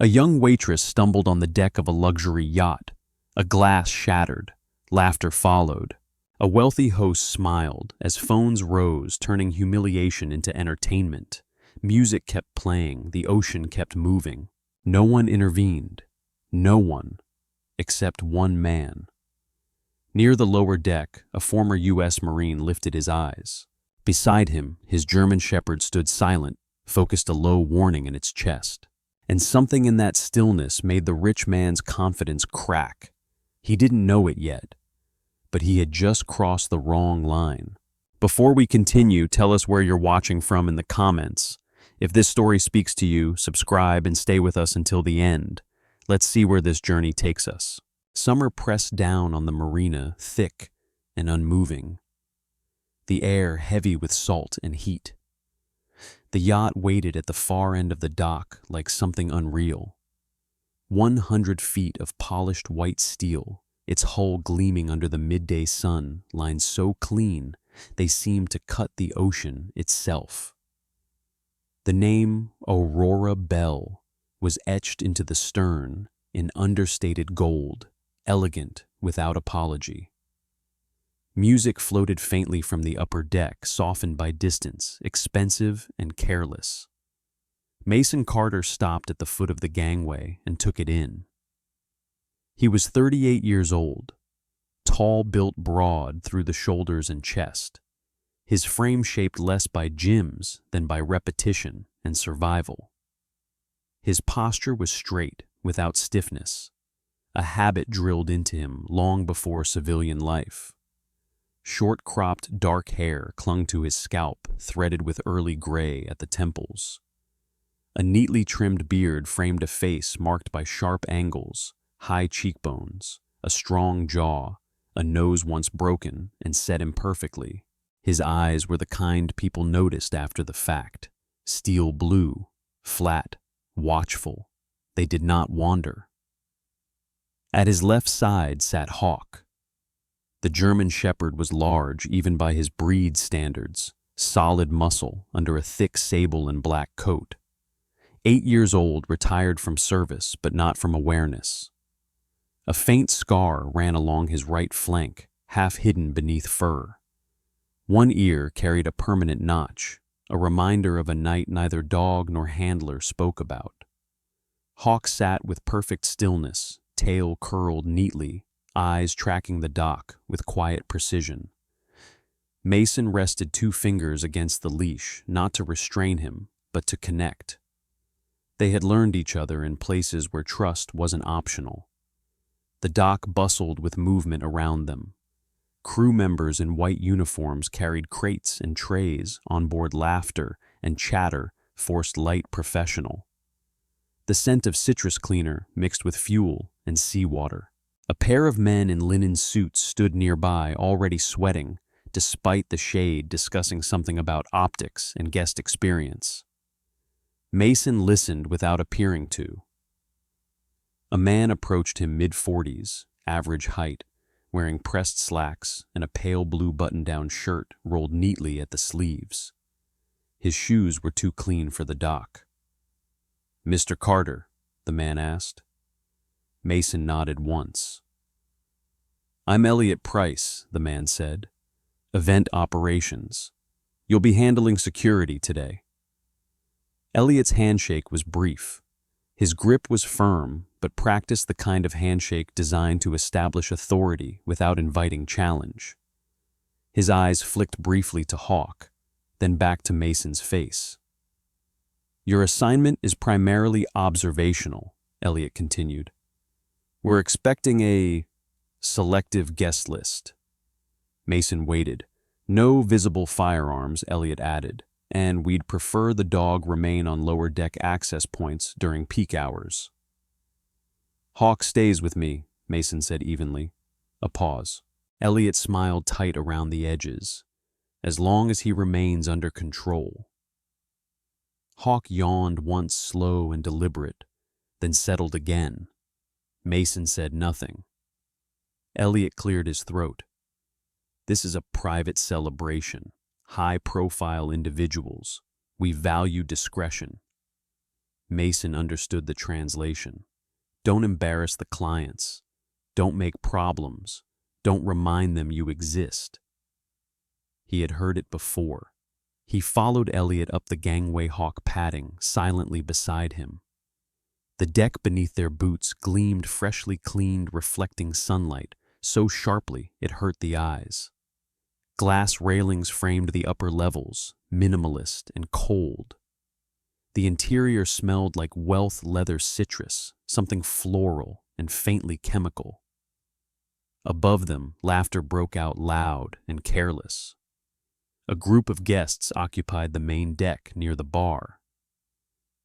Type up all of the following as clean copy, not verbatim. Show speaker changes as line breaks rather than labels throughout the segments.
A young waitress stumbled on the deck of a luxury yacht. A glass shattered. Laughter followed. A wealthy host smiled as phones rose, turning humiliation into entertainment. Music kept playing, the ocean kept moving. No one intervened. No one, except one man. Near the lower deck, a former U.S. Marine lifted his eyes. Beside him, his German shepherd stood silent, focused a low warning in its chest. And something in that stillness made the rich man's confidence crack. He didn't know it yet, but he had just crossed the wrong line. Before we continue, tell us where you're watching from in the comments. If this story speaks to you, subscribe and stay with us until the end. Let's see where this journey takes us. Summer pressed down on the marina, thick and unmoving. The air heavy with salt and heat. The yacht waited at the far end of the dock like something unreal. 100 feet of polished white steel, its hull gleaming under the midday sun, lines so clean they seemed to cut the ocean itself. The name Aurora Belle was etched into the stern in understated gold, elegant without apology. Music floated faintly from the upper deck, softened by distance, expensive and careless. Mason Carter stopped at the foot of the gangway and took it in. He was 38 years old, tall, built broad through the shoulders and chest, his frame shaped less by gyms than by repetition and survival. His posture was straight, without stiffness, a habit drilled into him long before civilian life. Short-cropped dark hair clung to his scalp, threaded with early gray at the temples. A neatly trimmed beard framed a face marked by sharp angles, high cheekbones, a strong jaw, a nose once broken and set imperfectly. His eyes were the kind people noticed after the fact. Steel blue, flat, watchful. They did not wander. At his left side sat Hawk. The German shepherd was large even by his breed standards, solid muscle under a thick sable and black coat. 8 years old, retired from service, but not from awareness. A faint scar ran along his right flank, half hidden beneath fur. One ear carried a permanent notch, a reminder of a night neither dog nor handler spoke about. Hawk sat with perfect stillness, tail curled neatly, eyes tracking the dock with quiet precision. Mason rested 2 fingers against the leash, not to restrain him, but to connect. They had learned each other in places where trust wasn't optional. The dock bustled with movement around them. Crew members in white uniforms carried crates and trays, on board laughter and chatter forced light professional. The scent of citrus cleaner mixed with fuel and seawater. A pair of men in linen suits stood nearby, already sweating, despite the shade, discussing something about optics and guest experience. Mason listened without appearing to. A man approached him mid-40s, average height, wearing pressed slacks and a pale blue button-down shirt rolled neatly at the sleeves. His shoes were too clean for the dock. "Mr. Carter?" the man asked. Mason nodded once. "I'm Elliot Price," the man said. "Event operations. You'll be handling security today." Elliot's handshake was brief. His grip was firm, but practiced the kind of handshake designed to establish authority without inviting challenge. His eyes flicked briefly to Hawk, then back to Mason's face. "Your assignment is primarily observational," Elliot continued. "We're expecting a selective guest list." Mason waited. "No visible firearms," Elliot added, "and we'd prefer the dog remain on lower deck access points during peak hours." "Hawk stays with me," Mason said evenly. A pause. Elliot smiled tight around the edges. "As long as he remains under control." Hawk yawned once, slow and deliberate, then settled again. Mason said nothing. Elliot cleared his throat. "This is a private celebration. High-profile individuals. We value discretion." Mason understood the translation. Don't embarrass the clients. Don't make problems. Don't remind them you exist. He had heard it before. He followed Elliot up the gangway, Hawk padding silently beside him. The deck beneath their boots gleamed freshly cleaned, reflecting sunlight so sharply it hurt the eyes. Glass railings framed the upper levels, minimalist and cold. The interior smelled like Wealth leather citrus, something floral and faintly chemical. Above them, laughter broke out loud and careless. A group of guests occupied the main deck near the bar.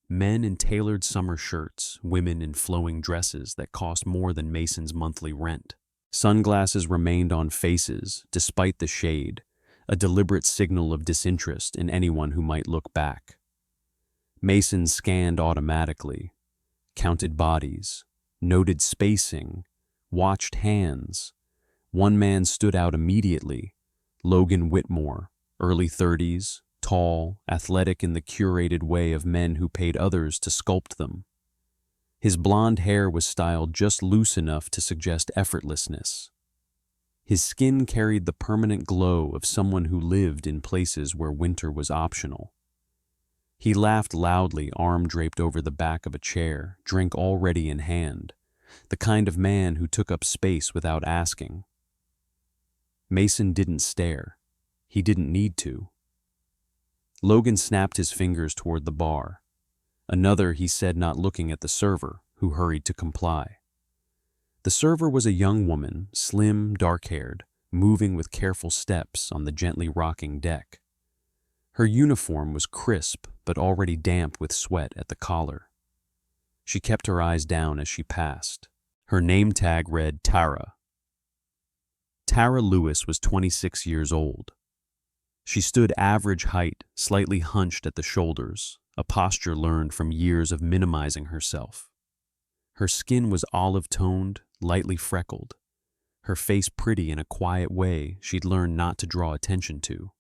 Men in tailored summer shirts, women in flowing dresses that cost more than Mason's monthly rent. Sunglasses remained on faces, despite the shade, a deliberate signal of disinterest in anyone who might look back. Mason scanned automatically, counted bodies, noted spacing, watched hands. One man stood out immediately, Logan Whitmore, early 30s, tall, athletic in the curated way of men who paid others to sculpt them. His blonde hair was styled just loose enough to suggest effortlessness. His skin carried the permanent glow of someone who lived in places where winter was optional. He laughed loudly, arm draped over the back of a chair, drink already in hand, the kind of man who took up space without asking. Mason didn't stare. He didn't need to. Logan snapped his fingers toward the bar. Another, he said, not looking at the server, who hurried to comply. The server was a young woman, slim, dark-haired, moving with careful steps on the gently rocking deck. Her uniform was crisp but already damp with sweat at the collar. She kept her eyes down as she passed. Her name tag read Tara. Tara Lewis was 26 years old. She stood average height, slightly hunched at the shoulders, a posture learned from years of minimizing herself. Her skin was olive-toned, lightly freckled, her face pretty in a quiet way she'd learned not to draw attention to.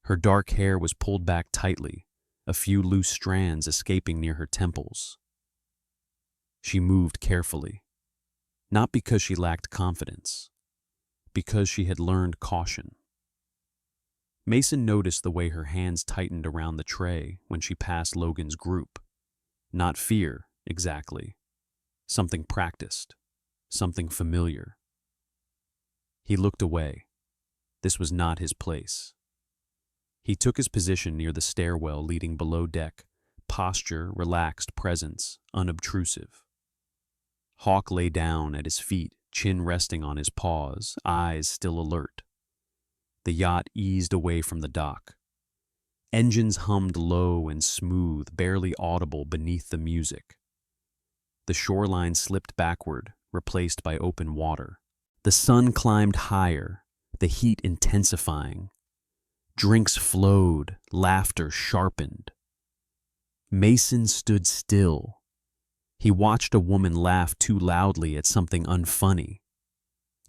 Her dark hair was pulled back tightly, a few loose strands escaping near her temples. She moved carefully, not because she lacked confidence, because she had learned caution. Mason noticed the way her hands tightened around the tray when she passed Logan's group. Not fear, exactly. Something practiced, something familiar. He looked away. This was not his place. He took his position near the stairwell leading below deck, posture, relaxed presence, unobtrusive. Hawk lay down at his feet, chin resting on his paws, eyes still alert. The yacht eased away from the dock. Engines hummed low and smooth, barely audible beneath the music. The shoreline slipped backward, replaced by open water. The sun climbed higher, the heat intensifying. Drinks flowed, laughter sharpened. Mason stood still. He watched a woman laugh too loudly at something unfunny.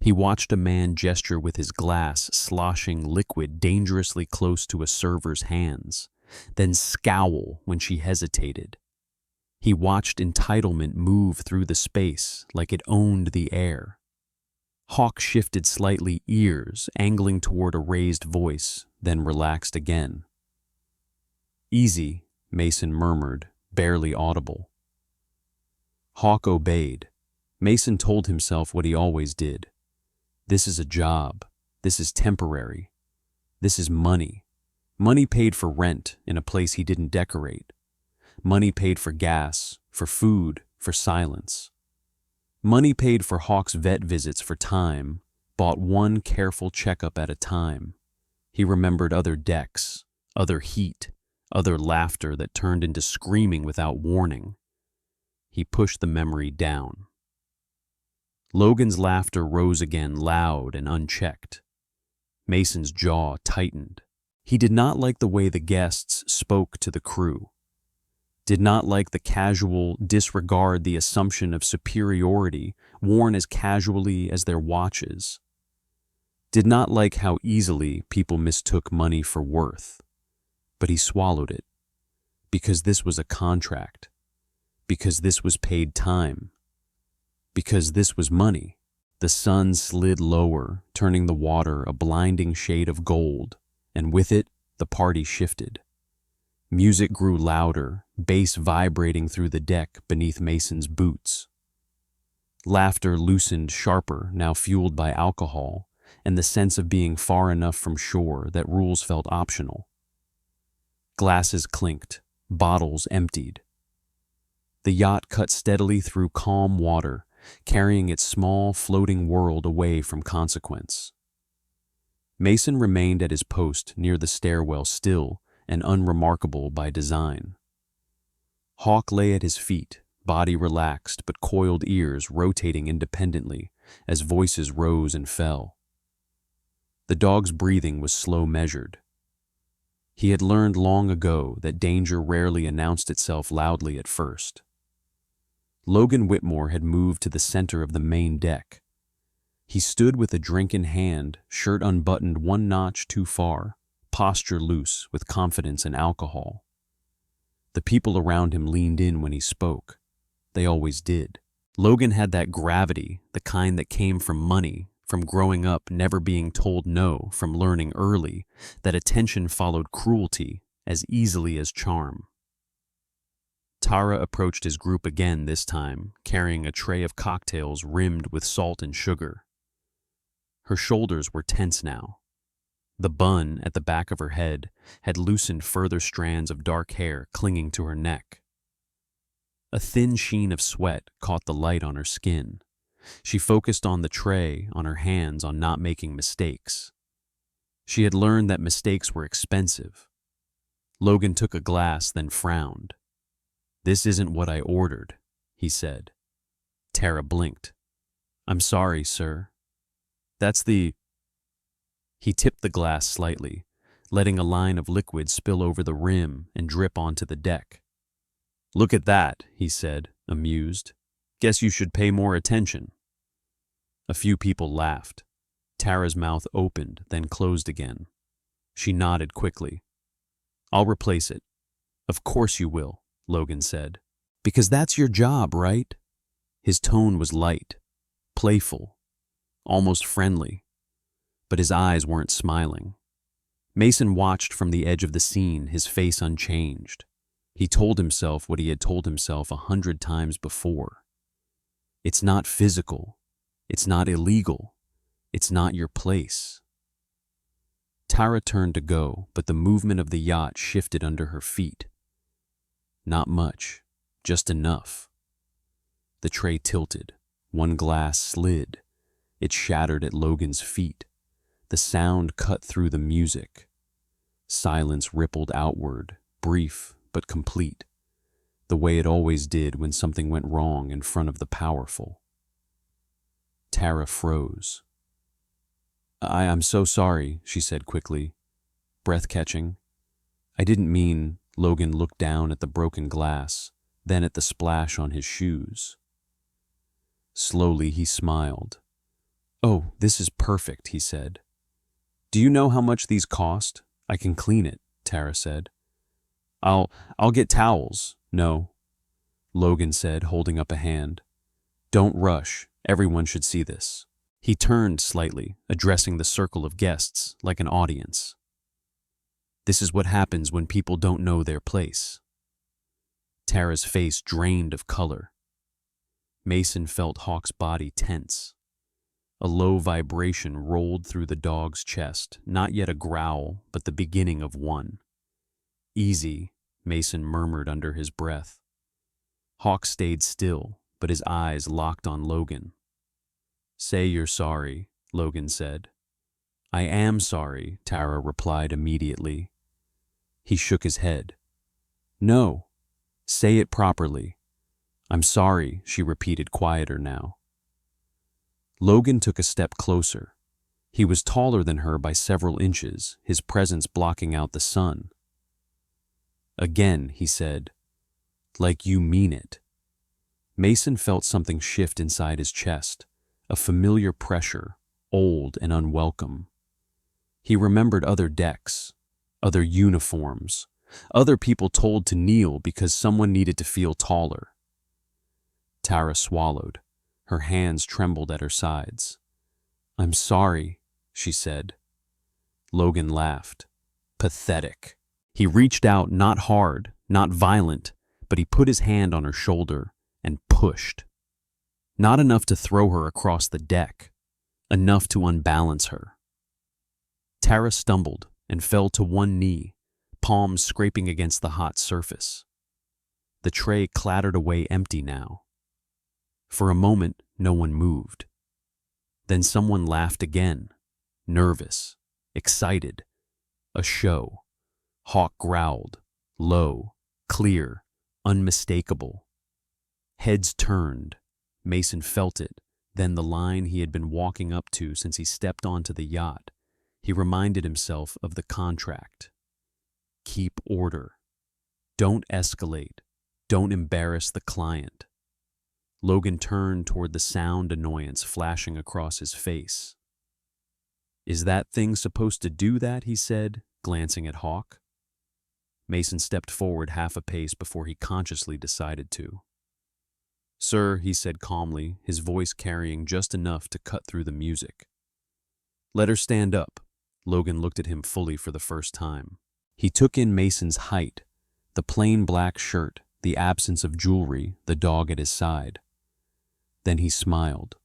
He watched a man gesture with his glass, sloshing liquid dangerously close to a server's hands, then scowl when she hesitated. He watched entitlement move through the space like it owned the air. Hawk shifted slightly, ears angling toward a raised voice, then relaxed again. "Easy," Mason murmured, barely audible. Hawk obeyed. Mason told himself what he always did. This is a job. This is temporary. This is money. Money paid for rent in a place he didn't decorate. Money paid for gas, for food, for silence. Money paid for Hawk's vet visits for time, bought one careful checkup at a time. He remembered other decks, other heat, other laughter that turned into screaming without warning. He pushed the memory down. Logan's laughter rose again, loud and unchecked. Mason's jaw tightened. He did not like the way the guests spoke to the crew. Did not like the casual disregard, the assumption of superiority worn as casually as their watches. Did not like how easily people mistook money for worth. But he swallowed it, because this was a contract. Because this was paid time. Because this was money. The sun slid lower, turning the water a blinding shade of gold, and with it, the party shifted. Music grew louder, bass vibrating through the deck beneath Mason's boots. Laughter loosened sharper, now fueled by alcohol, and the sense of being far enough from shore that rules felt optional. Glasses clinked, bottles emptied. The yacht cut steadily through calm water, carrying its small, floating world away from consequence. Mason remained at his post near the stairwell, still and unremarkable by design. Hawk lay at his feet, body relaxed but coiled ears rotating independently as voices rose and fell. The dog's breathing was slow, measured. He had learned long ago that danger rarely announced itself loudly at first. Logan Whitmore had moved to the center of the main deck. He stood with a drink in hand, shirt unbuttoned one notch too far, posture loose with confidence and alcohol. The people around him leaned in when he spoke. They always did. Logan had that gravity, the kind that came from money, from growing up never being told no, from learning early that attention followed cruelty as easily as charm. Tara approached his group again this time, carrying a tray of cocktails rimmed with salt and sugar. Her shoulders were tense now. The bun at the back of her head had loosened further strands of dark hair clinging to her neck. A thin sheen of sweat caught the light on her skin. She focused on the tray, on her hands, on not making mistakes. She had learned that mistakes were expensive. Logan took a glass, then frowned. "This isn't what I ordered," he said. Tara blinked. "I'm sorry, sir. That's the—" He tipped the glass slightly, letting a line of liquid spill over the rim and drip onto the deck. "Look at that," he said, amused. "Guess you should pay more attention." A few people laughed. Tara's mouth opened, then closed again. She nodded quickly. "I'll replace it." "Of course you will," Logan said. "Because that's your job, right?" His tone was light, playful, almost friendly, but his eyes weren't smiling. Mason watched from the edge of the scene, his face unchanged. He told himself what he had told himself 100 times before. It's not physical. It's not illegal. It's not your place. Tara turned to go, but the movement of the yacht shifted under her feet. Not much, just enough. The tray tilted. One glass slid. It shattered at Logan's feet. The sound cut through the music. Silence rippled outward, brief but complete, the way it always did when something went wrong in front of the powerful. Tara froze. I'm so sorry," she said quickly, breath catching. "I didn't mean—" Logan looked down at the broken glass, then at the splash on his shoes. Slowly he smiled. "Oh, this is perfect," he said. "Do you know how much these cost? I can clean it," Tara said. I'll get towels." "No," Logan said, holding up a hand. "Don't rush. Everyone should see this." He turned slightly, addressing the circle of guests like an audience. "This is what happens when people don't know their place." Tara's face drained of color. Mason felt Hawk's body tense. A low vibration rolled through the dog's chest, not yet a growl, but the beginning of one. "Easy," Mason murmured under his breath. Hawk stayed still, but his eyes locked on Logan. "Say you're sorry," Logan said. "I am sorry," Tara replied immediately. He shook his head. "No, say it properly." "I'm sorry," she repeated, quieter now. Logan took a step closer. He was taller than her by several inches, his presence blocking out the sun. "Again," he said, "like you mean it." Mason felt something shift inside his chest, a familiar pressure, old and unwelcome. He remembered other decks, other uniforms, other people told to kneel because someone needed to feel taller. Tara swallowed. Her hands trembled at her sides. "I'm sorry," she said. Logan laughed. Pathetic. He reached out, not hard, not violent, but he put his hand on her shoulder and pushed. Not enough to throw her across the deck, enough to unbalance her. Tara stumbled and fell to one knee, palms scraping against the hot surface. The tray clattered away empty now. For a moment, no one moved. Then someone laughed again, nervous, excited. A show. Hawk growled, low, clear, unmistakable. Heads turned. Mason felt it, then the line he had been walking up to since he stepped onto the yacht. He reminded himself of the contract. Keep order. Don't escalate. Don't embarrass the client. Logan turned toward the sound annoyance flashing across his face. "Is that thing supposed to do that?" he said, glancing at Hawk. Mason stepped forward half a pace before he consciously decided to. "Sir," he said calmly, his voice carrying just enough to cut through the music. "Let her stand up." Logan looked at him fully for the first time. He took in Mason's height, the plain black shirt, the absence of jewelry, the dog at his side. Then he smiled.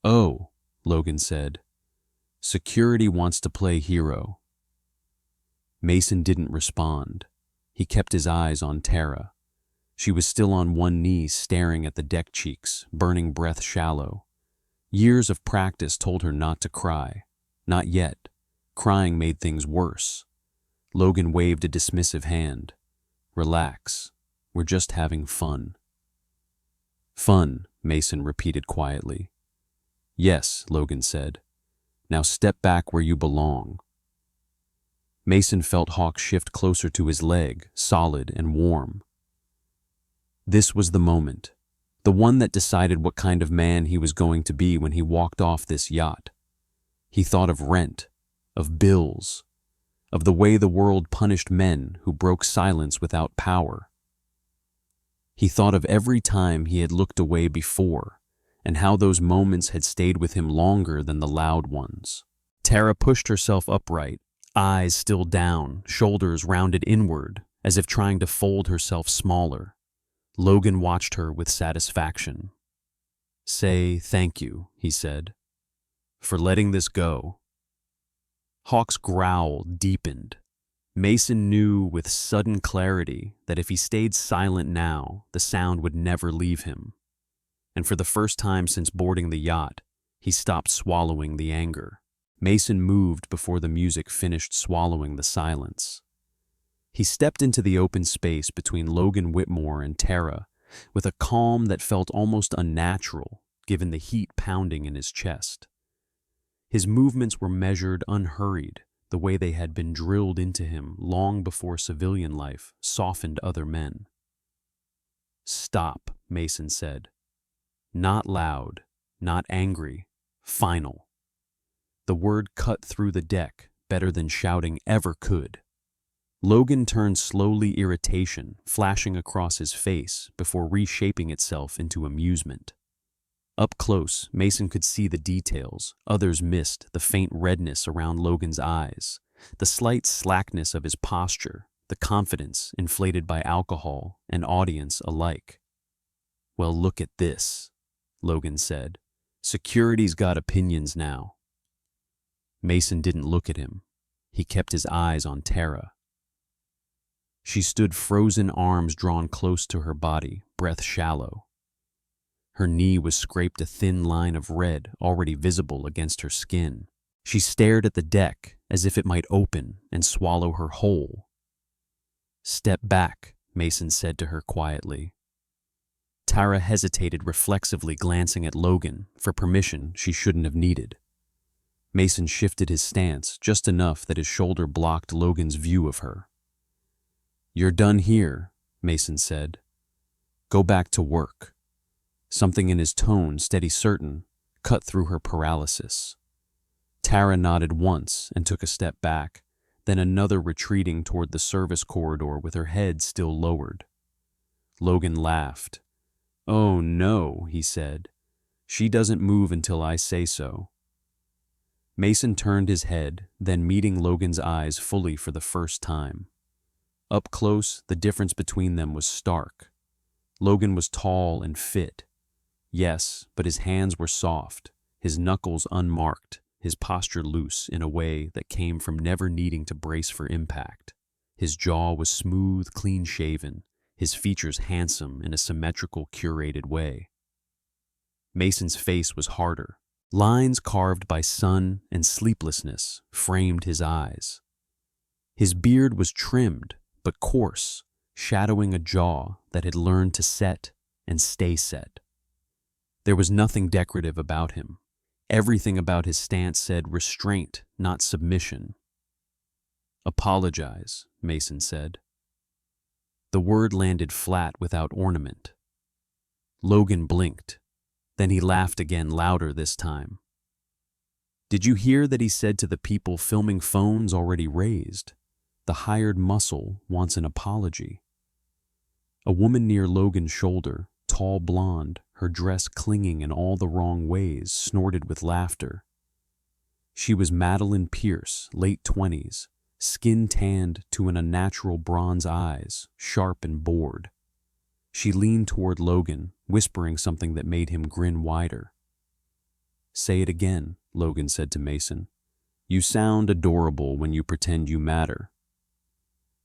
"Oh," Logan said. "Security wants to play hero." Mason didn't respond. He kept his eyes on Tara. She was still on one knee staring at the deck cheeks, burning breath shallow. Years of practice told her not to cry. Not yet. Crying made things worse. Logan waved a dismissive hand. "Relax. We're just having fun." "Fun," Mason repeated quietly. "Yes," Logan said. "Now step back where you belong." Mason felt Hawk shift closer to his leg, solid and warm. This was the moment, the one that decided what kind of man he was going to be when he walked off this yacht. He thought of rent, of bills, of the way the world punished men who broke silence without power. He thought of every time he had looked away before, and how those moments had stayed with him longer than the loud ones. Tara pushed herself upright, eyes still down, shoulders rounded inward, as if trying to fold herself smaller. Logan watched her with satisfaction. "Say thank you," he said, "for letting this go." Hawk's growl deepened. Mason knew with sudden clarity that if he stayed silent now, the sound would never leave him. And for the first time since boarding the yacht, he stopped swallowing the anger. Mason moved before the music finished swallowing the silence. He stepped into the open space between Logan Whitmore and Tara with a calm that felt almost unnatural given the heat pounding in his chest. His movements were measured, unhurried, the way they had been drilled into him long before civilian life softened other men. "Stop," Mason said. Not loud, not angry, final. The word cut through the deck better than shouting ever could. Logan turned slowly, irritation flashing across his face before reshaping itself into amusement. Up close, Mason could see the details. Others missed the faint redness around Logan's eyes, the slight slackness of his posture, the confidence inflated by alcohol and audience alike. "Well, look at this," Logan said. "Security's got opinions now." Mason didn't look at him. He kept his eyes on Tara. She stood frozen, arms drawn close to her body, breath shallow. Her knee was scraped a thin line of red already visible against her skin. She stared at the deck as if it might open and swallow her whole. "Step back," Mason said to her quietly. Tara hesitated, reflexively glancing at Logan for permission she shouldn't have needed. Mason shifted his stance just enough that his shoulder blocked Logan's view of her. "You're done here," Mason said. "Go back to work." Something in his tone, steady certain, cut through her paralysis. Tara nodded once and took a step back, then another, retreating toward the service corridor with her head still lowered. Logan laughed. "Oh no," he said. "She doesn't move until I say so." Mason turned his head, then meeting Logan's eyes fully for the first time. Up close, the difference between them was stark. Logan was tall and fit. Yes, but his hands were soft, his knuckles unmarked, his posture loose in a way that came from never needing to brace for impact. His jaw was smooth, clean-shaven, his features handsome in a symmetrical, curated way. Mason's face was harder. Lines carved by sun and sleeplessness framed his eyes. His beard was trimmed, but coarse, shadowing a jaw that had learned to set and stay set. There was nothing decorative about him. Everything about his stance said restraint, not submission. "Apologize," Mason said. The word landed flat without ornament. Logan blinked. Then he laughed again, louder this time. "Did you hear that he said to the people filming phones already raised? The hired muscle wants an apology." A woman near Logan's shoulder, tall blonde, her dress clinging in all the wrong ways, snorted with laughter. She was Madeline Pierce, late 20s, skin tanned to an unnatural bronze eyes, sharp and bored. She leaned toward Logan, whispering something that made him grin wider. "Say it again," Logan said to Mason. "You sound adorable when you pretend you matter."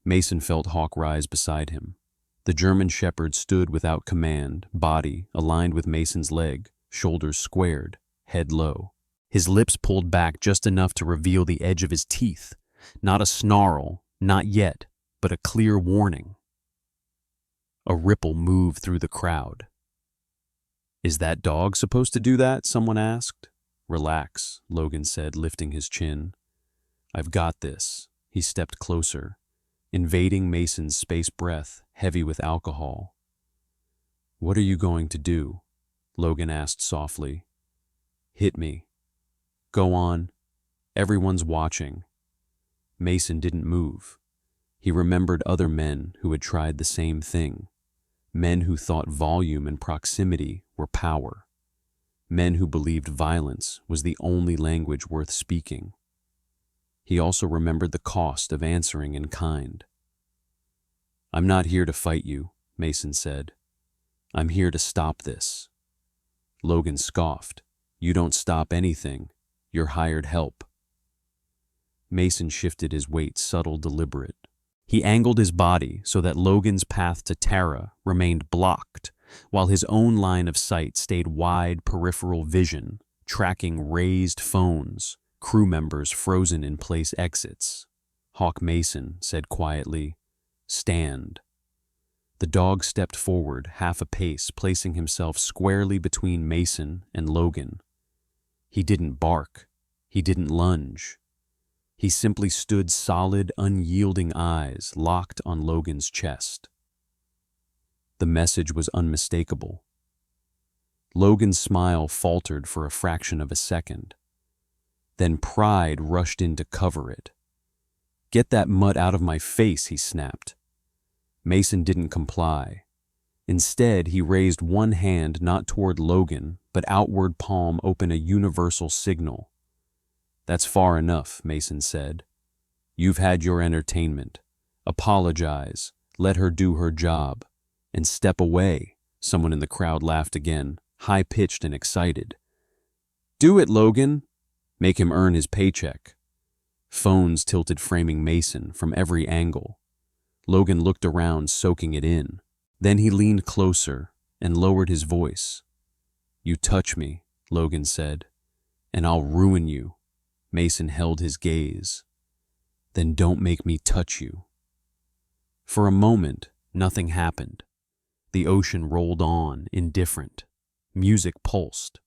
Mason felt Hawk rise beside him. The German shepherd stood without command, body aligned with Mason's leg, shoulders squared, head low. His lips pulled back just enough to reveal the edge of his teeth. Not a snarl, not yet, but a clear warning. A ripple moved through the crowd. "Is that dog supposed to do that?" someone asked. "Relax," Logan said, lifting his chin. "I've got this." He stepped closer, invading Mason's space breath, heavy with alcohol. "What are you going to do?" Logan asked softly. "Hit me." "Go on. Everyone's watching." Mason didn't move. He remembered other men who had tried the same thing. Men who thought volume and proximity were power. Men who believed violence was the only language worth speaking. He also remembered the cost of answering in kind. "I'm not here to fight you," Mason said. "I'm here to stop this." Logan scoffed. "You don't stop anything. You're hired help." Mason shifted his weight, subtle, deliberate. He angled his body so that Logan's path to Tara remained blocked, while his own line of sight stayed wide, peripheral vision, tracking raised phones, crew members frozen in place exits. Hawk Mason said quietly, "Stand." The dog stepped forward half a pace, placing himself squarely between Mason and Logan. He didn't bark. He didn't lunge. He simply stood, solid, unyielding eyes locked on Logan's chest. The message was unmistakable. Logan's smile faltered for a fraction of a second. Then pride rushed in to cover it. "Get that mutt out of my face," he snapped. Mason didn't comply. Instead, he raised one hand not toward Logan, but outward palm open a universal signal. "That's far enough," Mason said. "You've had your entertainment. Apologize, let her do her job, and step away." Someone in the crowd laughed again, high-pitched and excited. "Do it, Logan. Make him earn his paycheck." Phones tilted, framing Mason from every angle. Logan looked around, soaking it in. Then he leaned closer and lowered his voice. "You touch me," Logan said, "and I'll ruin you." Mason held his gaze. "Then don't make me touch you." For a moment, nothing happened. The ocean rolled on, indifferent. Music pulsed.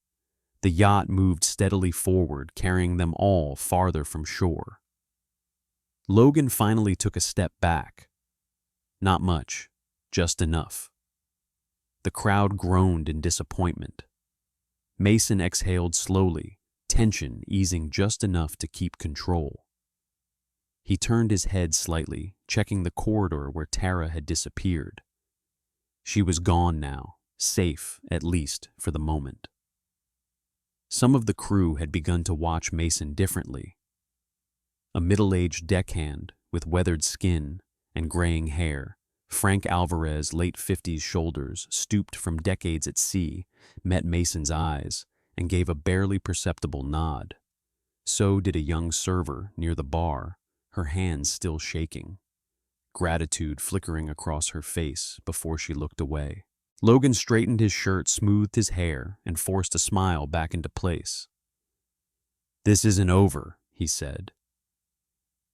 The yacht moved steadily forward, carrying them all farther from shore. Logan finally took a step back. Not much, just enough. The crowd groaned in disappointment. Mason exhaled slowly, tension easing just enough to keep control. He turned his head slightly, checking the corridor where Tara had disappeared. She was gone now, safe, at least for the moment. Some of the crew had begun to watch Mason differently. A middle-aged deckhand with weathered skin and graying hair, Frank Alvarez, late 50s shoulders, stooped from decades at sea, met Mason's eyes and gave a barely perceptible nod. So did a young server near the bar, her hands still shaking, gratitude flickering across her face before she looked away. Logan straightened his shirt, smoothed his hair, and forced a smile back into place. "This isn't over," he said.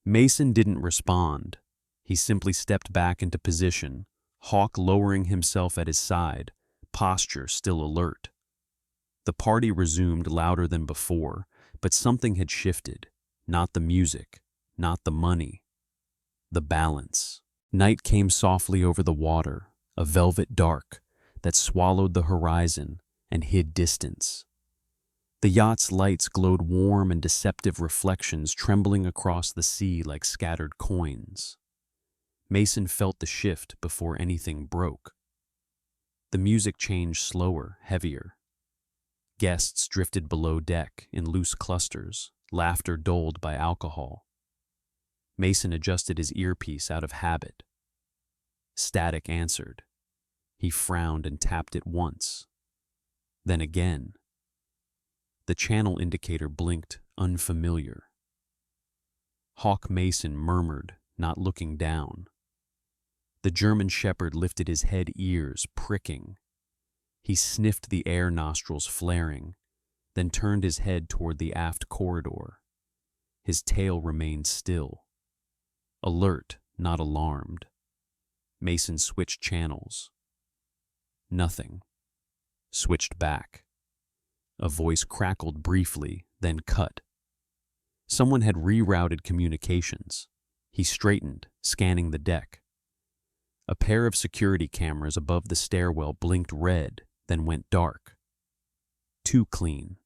Mason didn't respond. He simply stepped back into position, Hawk lowering himself at his side, posture still alert. The party resumed louder than before, but something had shifted. Not the music, not the money, the balance. Night came softly over the water, a velvet dark that swallowed the horizon and hid distance. The yacht's lights glowed warm and deceptive reflections trembling across the sea like scattered coins. Mason felt the shift before anything broke. The music changed slower, heavier. Guests drifted below deck in loose clusters, laughter dulled by alcohol. Mason adjusted his earpiece out of habit. Static answered. He frowned and tapped it once. Then again. The channel indicator blinked unfamiliar. Hawk Mason murmured, not looking down. The German shepherd lifted his head, ears pricking. He sniffed the air, nostrils flaring, then turned his head toward the aft corridor. His tail remained still. Alert, not alarmed. Mason switched channels. Nothing. Switched back. A voice crackled briefly, then cut. Someone had rerouted communications. He straightened, scanning the deck. A pair of security cameras above the stairwell blinked red, then went dark. Too clean.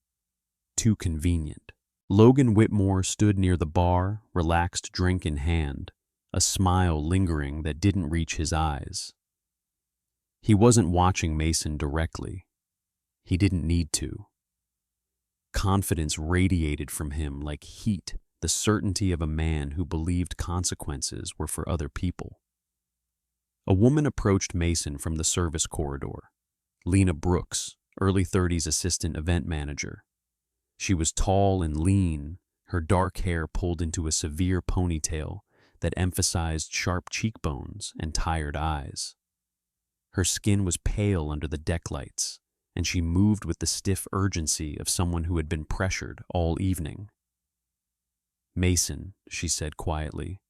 Too convenient. Logan Whitmore stood near the bar, relaxed drink in hand, a smile lingering that didn't reach his eyes. He wasn't watching Mason directly. He didn't need to. Confidence radiated from him like heat, the certainty of a man who believed consequences were for other people. A woman approached Mason from the service corridor. Lena Brooks, early 30s assistant event manager. She was tall and lean, her dark hair pulled into a severe ponytail that emphasized sharp cheekbones and tired eyes. Her skin was pale under the deck lights, and she moved with the stiff urgency of someone who had been pressured all evening. "Mason," she said quietly,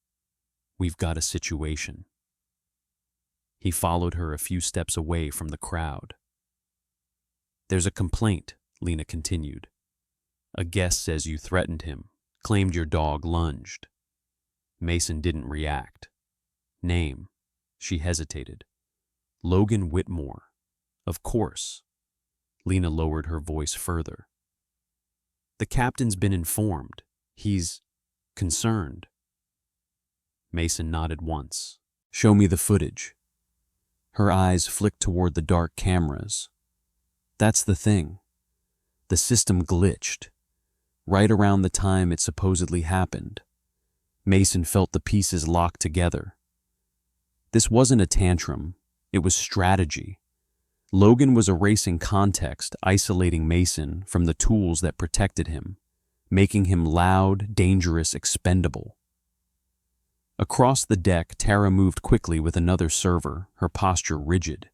"we've got a situation." He followed her a few steps away from the crowd. "There's a complaint," Lena continued. "A guest says you threatened him, claimed your dog lunged." Mason didn't react. "Name?" She hesitated. "Logan Whitmore." "Of course." Lena lowered her voice further. "The captain's been informed. He's concerned." Mason nodded once. "Show me the footage." Her eyes flicked toward the dark cameras. "That's the thing. The system glitched. Right around the time it supposedly happened." Mason felt the pieces locked together. This wasn't a tantrum. It was strategy. Logan was erasing context, isolating Mason from the tools that protected him, making him loud, dangerous, expendable. Across the deck, Tara moved quickly with another server, her posture rigid.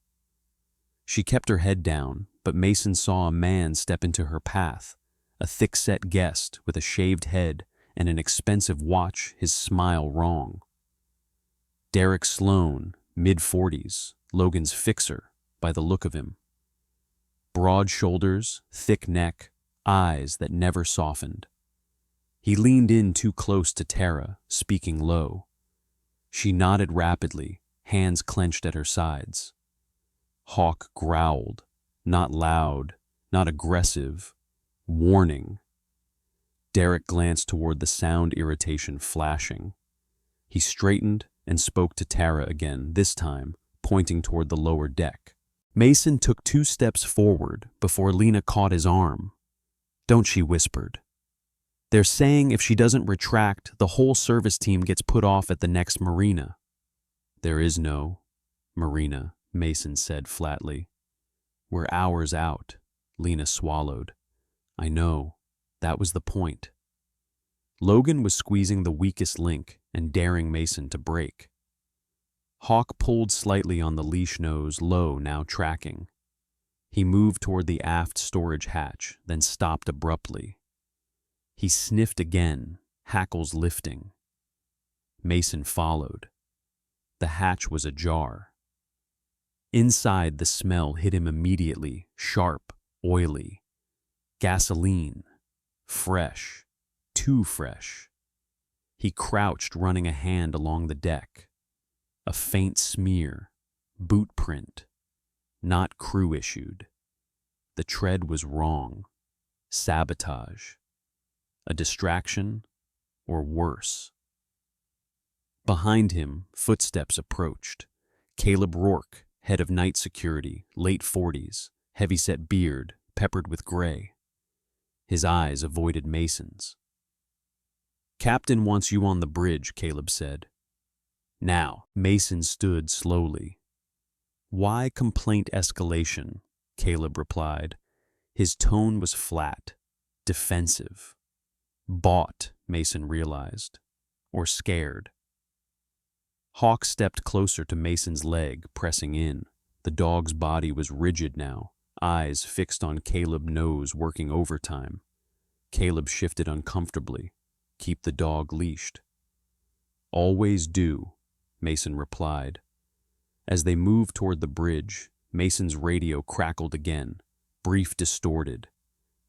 She kept her head down, but Mason saw a man step into her path, a thick-set guest with a shaved head and an expensive watch, his smile wrong. Derek Sloan, mid-40s, Logan's fixer, by the look of him. Broad shoulders, thick neck, eyes that never softened. He leaned in too close to Tara, speaking low. She nodded rapidly, hands clenched at her sides. Hawk growled, not loud, not aggressive, warning. Derek glanced toward the sound irritation flashing. He straightened and spoke to Tara again, this time pointing toward the lower deck. Mason took 2 steps forward before Lena caught his arm. "Don't," she whispered. "They're saying if she doesn't retract, the whole service team gets put off at the next marina." "There is no marina," Mason said flatly. "We're hours out," Lena swallowed. "I know. That was the point." Logan was squeezing the weakest link and daring Mason to break. Hawk pulled slightly on the leash nose, low, now tracking. He moved toward the aft storage hatch, then stopped abruptly. He sniffed again, hackles lifting. Mason followed. The hatch was ajar. Inside, the smell hit him immediately, sharp, oily. Gasoline. Fresh. Too fresh. He crouched, running a hand along the deck. A faint smear. Boot print. Not crew issued. The tread was wrong. Sabotage. A distraction, or worse. Behind him, footsteps approached. Caleb Rourke, head of night security, late 40s, heavyset beard, peppered with gray. His eyes avoided Mason's. "Captain wants you on the bridge," Caleb said. Now, Mason stood slowly. "Why complaint escalation?" Caleb replied. His tone was flat, defensive. Bought, Mason realized. Or scared. Hawk stepped closer to Mason's leg, pressing in. The dog's body was rigid now, eyes fixed on Caleb's nose, working overtime. Caleb shifted uncomfortably. "Keep the dog leashed." "Always do," Mason replied. As they moved toward the bridge, Mason's radio crackled again, brief, distorted.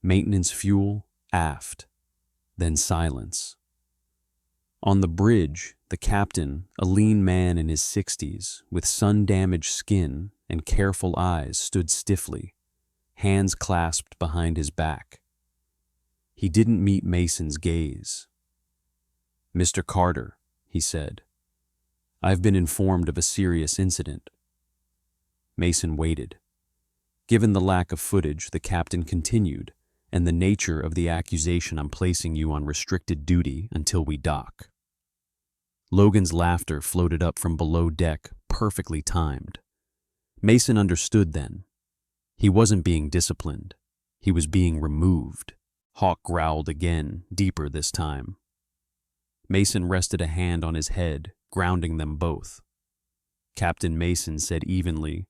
Maintenance fuel, aft. Then silence. On the bridge, the captain, a lean man in his 60s, with sun-damaged skin and careful eyes, stood stiffly, hands clasped behind his back. He didn't meet Mason's gaze. "Mr. Carter," he said, "I've been informed of a serious incident." Mason waited. Given the lack of footage, the captain continued, "And the nature of the accusation, I'm placing you on restricted duty until we dock." Logan's laughter floated up from below deck, perfectly timed. Mason understood then. He wasn't being disciplined. He was being removed. Hawk growled again, deeper this time. Mason rested a hand on his head, grounding them both. Captain Mason said evenly,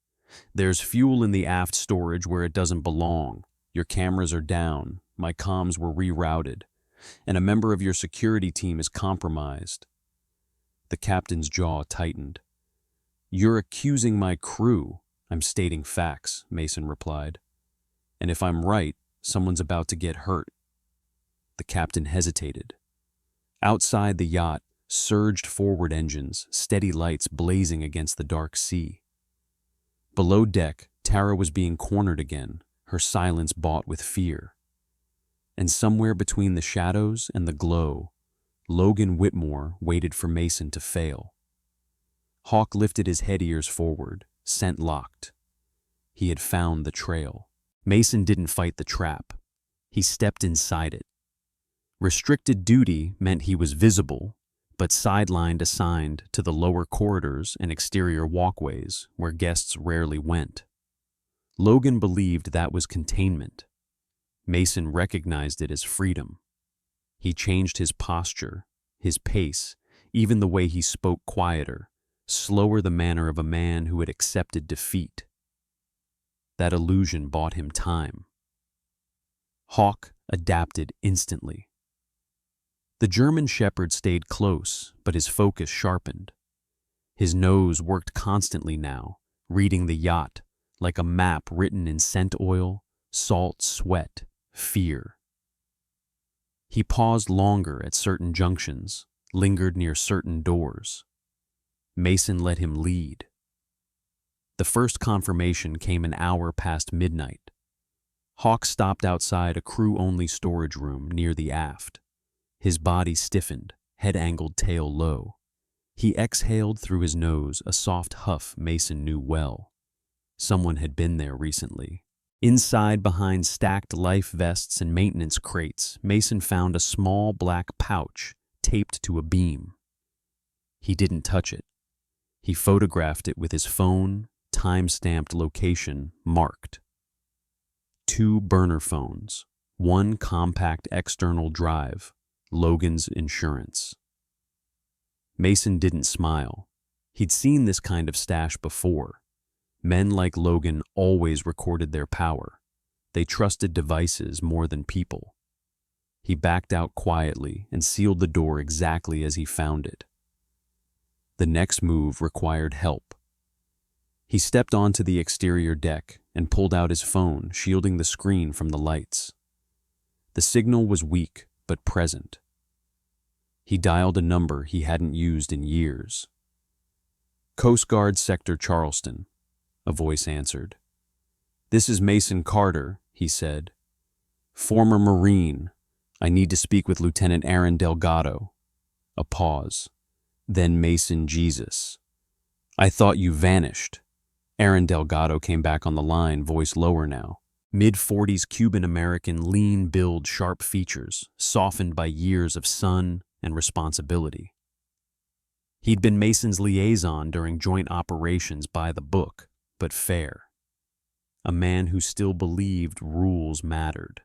"There's fuel in the aft storage where it doesn't belong. Your cameras are down, my comms were rerouted, and a member of your security team is compromised." The captain's jaw tightened. "You're accusing my crew." "I'm stating facts," Mason replied. "And if I'm right, someone's about to get hurt." The captain hesitated. Outside, the yacht surged forward engines, steady lights blazing against the dark sea. Below deck, Tara was being cornered again, her silence bought with fear. And somewhere between the shadows and the glow, Logan Whitmore waited for Mason to fail. Hawk lifted his head ears forward, scent locked. He had found the trail. Mason didn't fight the trap. He stepped inside it. Restricted duty meant he was visible, but sidelined, assigned to the lower corridors and exterior walkways where guests rarely went. Logan believed that was containment. Mason recognized it as freedom. He changed his posture, his pace, even the way he spoke, quieter, slower, the manner of a man who had accepted defeat. That illusion bought him time. Hawk adapted instantly. The German shepherd stayed close, but his focus sharpened. His nose worked constantly now, reading the yacht like a map written in scent oil, salt, sweat, fear. He paused longer at certain junctions, lingered near certain doors. Mason let him lead. The first confirmation came an hour past midnight. Hawk stopped outside a crew-only storage room near the aft. His body stiffened, head angled, tail low. He exhaled through his nose, a soft huff Mason knew well. Someone had been there recently. Inside, behind stacked life vests and maintenance crates, Mason found a small black pouch taped to a beam. He didn't touch it. He photographed it with his phone, time-stamped location marked. 2 burner phones, 1 compact external drive, Logan's insurance. Mason didn't smile. He'd seen this kind of stash before. Men like Logan always recorded their power. They trusted devices more than people. He backed out quietly and sealed the door exactly as he found it. The next move required help. He stepped onto the exterior deck and pulled out his phone, shielding the screen from the lights. The signal was weak but present. He dialed a number he hadn't used in years. "Coast Guard Sector Charleston," a voice answered. "This is Mason Carter," he said. "Former Marine. I need to speak with Lieutenant Aaron Delgado." A pause. Then Mason Jesus. "I thought you vanished." Aaron Delgado came back on the line, voice lower now. Mid-40s Cuban-American, lean build, sharp features, softened by years of sun and responsibility. He'd been Mason's liaison during joint operations by the book, but fair. A man who still believed rules mattered.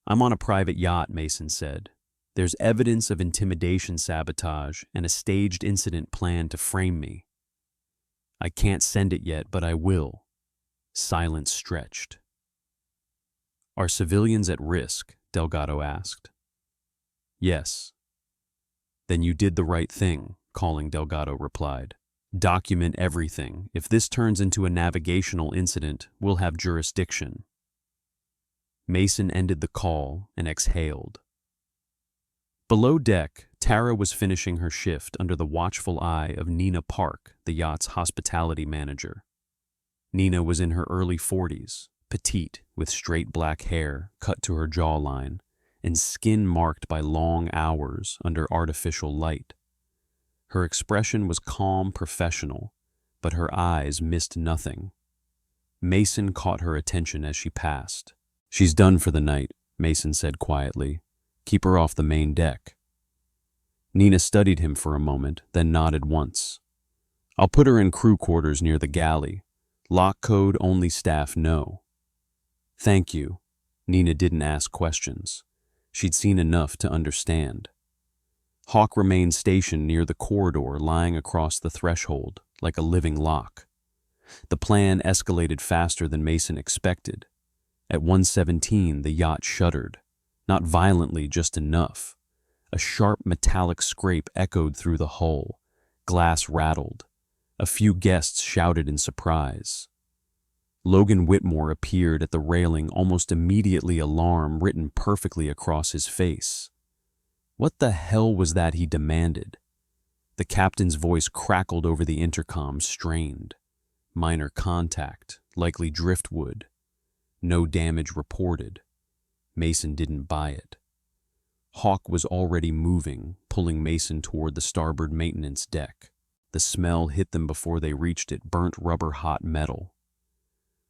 "I'm on a private yacht," Mason said. "There's evidence of intimidation sabotage and a staged incident planned to frame me. I can't send it yet, but I will." Silence stretched. "Are civilians at risk?" Delgado asked. "Yes." "Then you did the right thing," calling Delgado replied. "Document everything. If this turns into a navigational incident, we'll have jurisdiction." Mason ended the call and exhaled. Below deck, Tara was finishing her shift under the watchful eye of Nina Park, the yacht's hospitality manager. Nina was in her early 40s, petite, with straight black hair cut to her jawline, and skin marked by long hours under artificial light. Her expression was calm, professional, but her eyes missed nothing. Mason caught her attention as she passed. "She's done for the night," Mason said quietly. "Keep her off the main deck." Nina studied him for a moment, then nodded once. "I'll put her in crew quarters near the galley. Lock code only staff know." "Thank you." Nina didn't ask questions. She'd seen enough to understand. Hawk remained stationed near the corridor, lying across the threshold, like a living lock. The plan escalated faster than Mason expected. At 1:17, the yacht shuddered. Not violently, just enough. A sharp metallic scrape echoed through the hull. Glass rattled. A few guests shouted in surprise. Logan Whitmore appeared at the railing almost immediately, alarm written perfectly across his face. What the hell was that, he demanded. The captain's voice crackled over the intercom, strained. Minor contact, likely driftwood. No damage reported. Mason didn't buy it. Hawk was already moving, pulling Mason toward the starboard maintenance deck. The smell hit them before they reached it, burnt rubber-hot metal.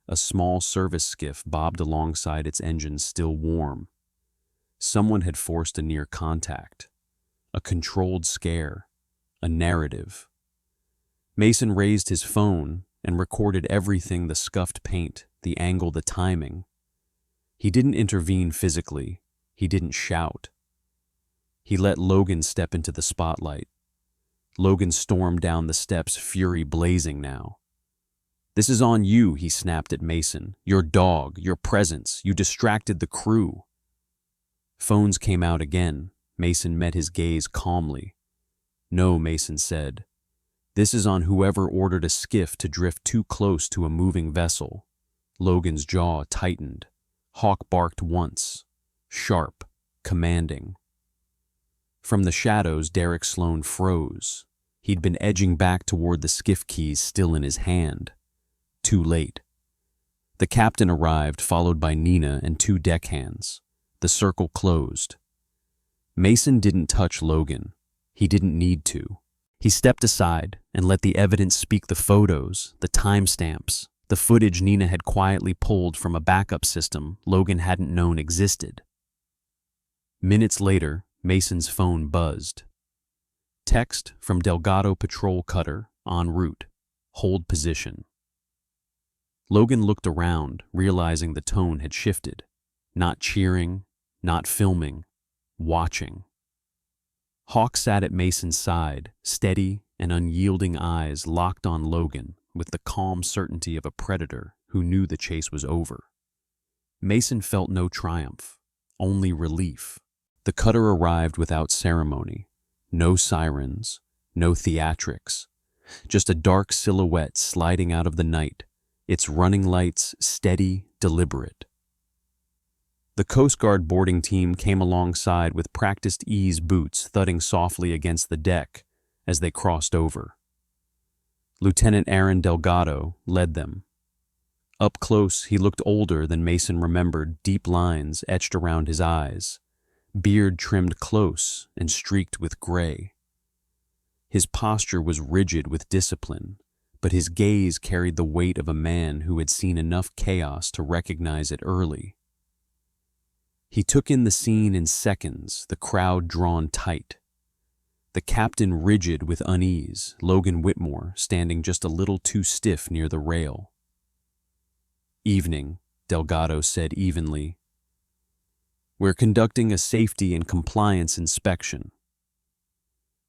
A small service skiff bobbed alongside its engine, still warm. Someone had forced a near contact. A controlled scare. A narrative. Mason raised his phone and recorded everything: the scuffed paint, the angle, the timing. He didn't intervene physically. He didn't shout. He let Logan step into the spotlight. Logan stormed down the steps, fury blazing now. "This is on you," he snapped at Mason. "Your dog, your presence, you distracted the crew." Phones came out again. Mason met his gaze calmly. "No," Mason said. "This is on whoever ordered a skiff to drift too close to a moving vessel." Logan's jaw tightened. Hawk barked once. Sharp, commanding. From the shadows, Derek Sloan froze. He'd been edging back toward the skiff keys still in his hand. Too late. The captain arrived, followed by Nina and 2 deckhands. The circle closed. Mason didn't touch Logan. He didn't need to. He stepped aside and let the evidence speak: the photos, the timestamps, the footage Nina had quietly pulled from a backup system Logan hadn't known existed. Minutes later, Mason's phone buzzed. Text from Delgado Patrol Cutter, en route. Hold position. Logan looked around, realizing the tone had shifted. Not cheering, not filming, watching. Hawk sat at Mason's side, steady and unyielding eyes locked on Logan with the calm certainty of a predator who knew the chase was over. Mason felt no triumph, only relief. The cutter arrived without ceremony. No sirens, no theatrics. Just a dark silhouette sliding out of the night, its running lights steady, deliberate. The Coast Guard boarding team came alongside with practiced ease boots thudding softly against the deck as they crossed over. Lieutenant Aaron Delgado led them. Up close, he looked older than Mason remembered, deep lines etched around his eyes, beard trimmed close and streaked with gray. His posture was rigid with discipline, but his gaze carried the weight of a man who had seen enough chaos to recognize it early. He took in the scene in seconds, the crowd drawn tight. The captain rigid with unease, Logan Whitmore standing just a little too stiff near the rail. "Evening," Delgado said evenly. "We're conducting a safety and compliance inspection."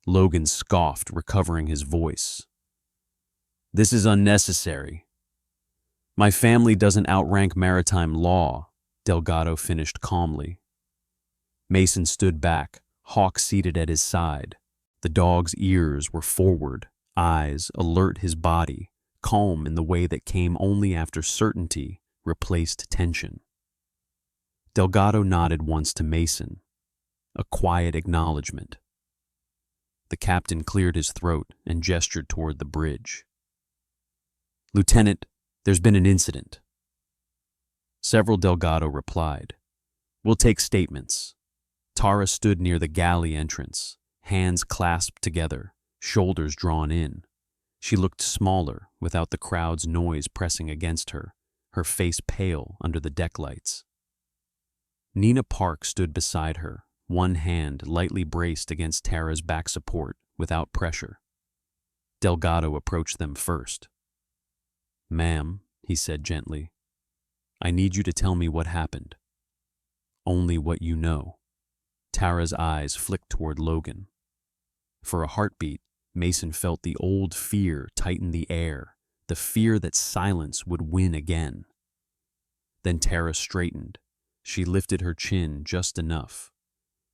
Logan scoffed, recovering his voice. "This is unnecessary." "My family doesn't outrank maritime law," Delgado finished calmly. Mason stood back, Hawk seated at his side. The dog's ears were forward, eyes alert, his body calm in the way that came only after certainty replaced tension. Delgado nodded once to Mason, a quiet acknowledgement. The captain cleared his throat and gestured toward the bridge. "Lieutenant, there's been an incident." Several, Delgado replied. "We'll take statements." Tara stood near the galley entrance, hands clasped together, shoulders drawn in. She looked smaller without the crowd's noise pressing against her, her face pale under the deck lights. Nina Park stood beside her, one hand lightly braced against Tara's back support without pressure. Delgado approached them first. "Ma'am," he said gently, "I need you to tell me what happened. Only what you know." Tara's eyes flicked toward Logan. For a heartbeat, Mason felt the old fear tighten the air, the fear that silence would win again. Then Tara straightened. She lifted her chin just enough.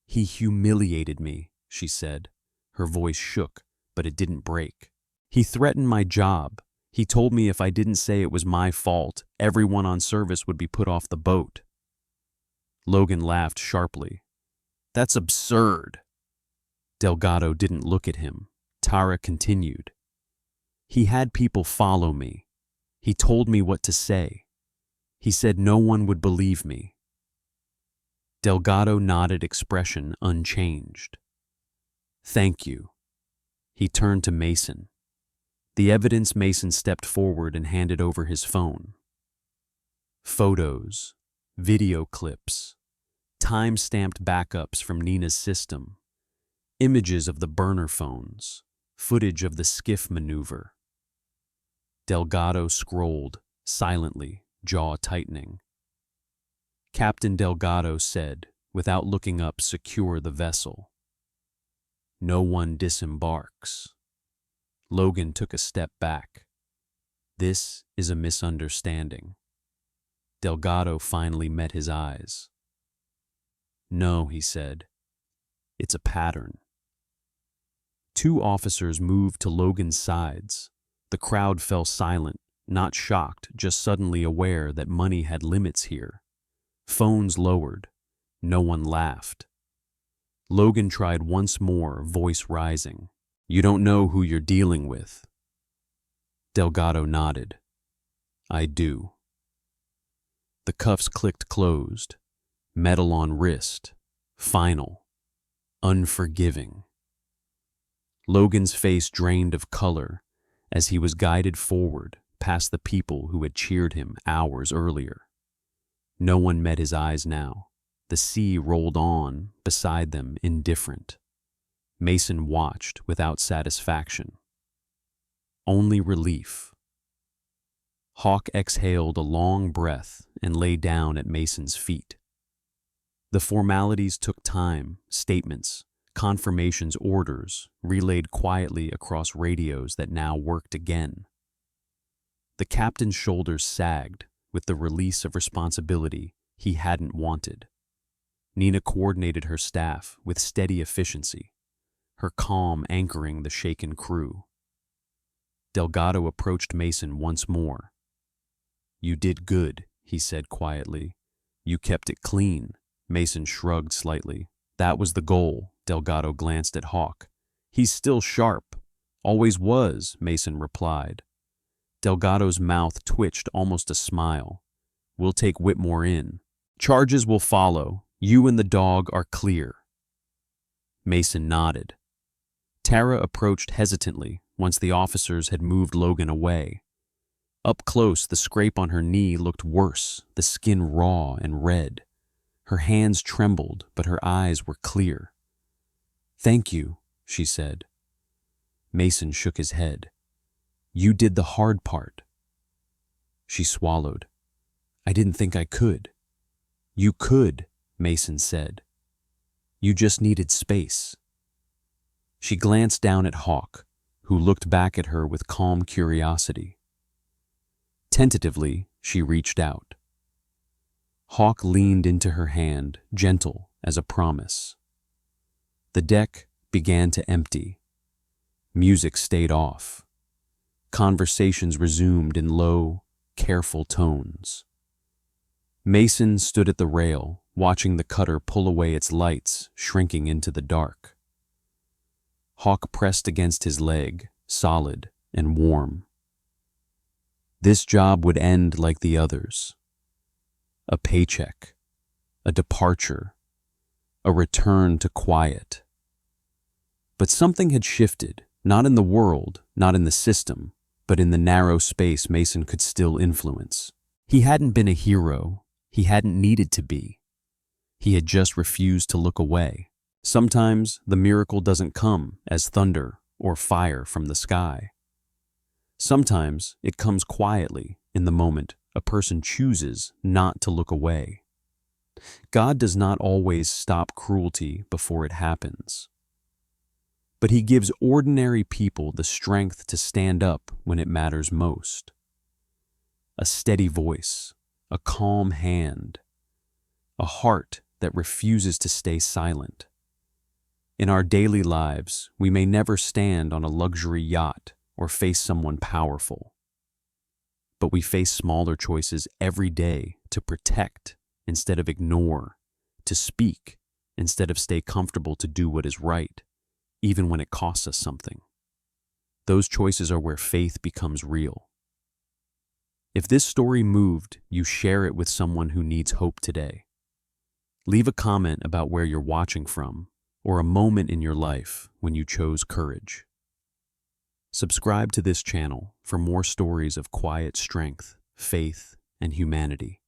"He humiliated me," she said. Her voice shook, but it didn't break. "He threatened my job. He told me if I didn't say it was my fault, everyone on service would be put off the boat." Logan laughed sharply. "That's absurd." Delgado didn't look at him. Tara continued. "He had people follow me. He told me what to say. He said no one would believe me." Delgado nodded, expression unchanged. "Thank you." He turned to Mason. The evidence. Mason stepped forward and handed over his phone. Photos, video clips, time-stamped backups from Nina's system, images of the burner phones, footage of the skiff maneuver. Delgado scrolled, silently, jaw tightening. Captain Delgado said, without looking up, "Secure the vessel. No one disembarks." Logan took a step back. "This is a misunderstanding." Delgado finally met his eyes. "No," he said. "It's a pattern." Two officers moved to Logan's sides. The crowd fell silent, not shocked, just suddenly aware that money had limits here. Phones lowered. No one laughed. Logan tried once more, voice rising. "You don't know who you're dealing with." Delgado nodded. "I do." The cuffs clicked closed. Metal on wrist. Final. Unforgiving. Logan's face drained of color as he was guided forward past the people who had cheered him hours earlier. No one met his eyes now. The sea rolled on beside them, indifferent. Mason watched without satisfaction. Only relief. Hawk exhaled a long breath and lay down at Mason's feet. The formalities took time, statements, confirmations, orders, relayed quietly across radios that now worked again. The captain's shoulders sagged with the release of responsibility he hadn't wanted. Nina coordinated her staff with steady efficiency, her calm anchoring the shaken crew. Delgado approached Mason once more. "You did good," he said quietly. "You kept it clean." Mason shrugged slightly. "That was the goal." Delgado glanced at Hawk. "He's still sharp." "Always was," Mason replied. Delgado's mouth twitched almost a smile. "We'll take Whitmore in. Charges will follow. You and the dog are clear." Mason nodded. Tara approached hesitantly once the officers had moved Logan away. Up close, the scrape on her knee looked worse, the skin raw and red. Her hands trembled, but her eyes were clear. "Thank you," she said. Mason shook his head. "You did the hard part." She swallowed. "I didn't think I could." "You could," Mason said. "You just needed space." She glanced down at Hawk, who looked back at her with calm curiosity. Tentatively, she reached out. Hawk leaned into her hand, gentle as a promise. The deck began to empty. Music stayed off. Conversations resumed in low, careful tones. Mason stood at the rail, watching the cutter pull away its lights, shrinking into the dark. Hawk pressed against his leg, solid and warm. This job would end like the others. A paycheck, a departure, a return to quiet. But something had shifted, not in the world, not in the system, but in the narrow space Mason could still influence. He hadn't been a hero. He hadn't needed to be. He had just refused to look away. Sometimes the miracle doesn't come as thunder or fire from the sky. Sometimes it comes quietly in the moment a person chooses not to look away. God does not always stop cruelty before it happens. But He gives ordinary people the strength to stand up when it matters most. A steady voice, a calm hand, a heart that refuses to stay silent. In our daily lives, we may never stand on a luxury yacht or face someone powerful. But we face smaller choices every day to protect instead of ignore, to speak instead of stay comfortable, to do what is right, even when it costs us something. Those choices are where faith becomes real. If this story moved you, share it with someone who needs hope today. Leave a comment about where you're watching from, or a moment in your life when you chose courage. Subscribe to this channel for more stories of quiet strength, faith, and humanity.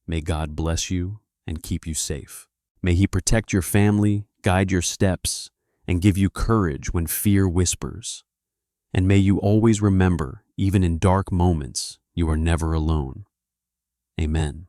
May God bless you and keep you safe. May He protect your family, guide your steps, and give you courage when fear whispers. And may you always remember, even in dark moments, you are never alone. Amen.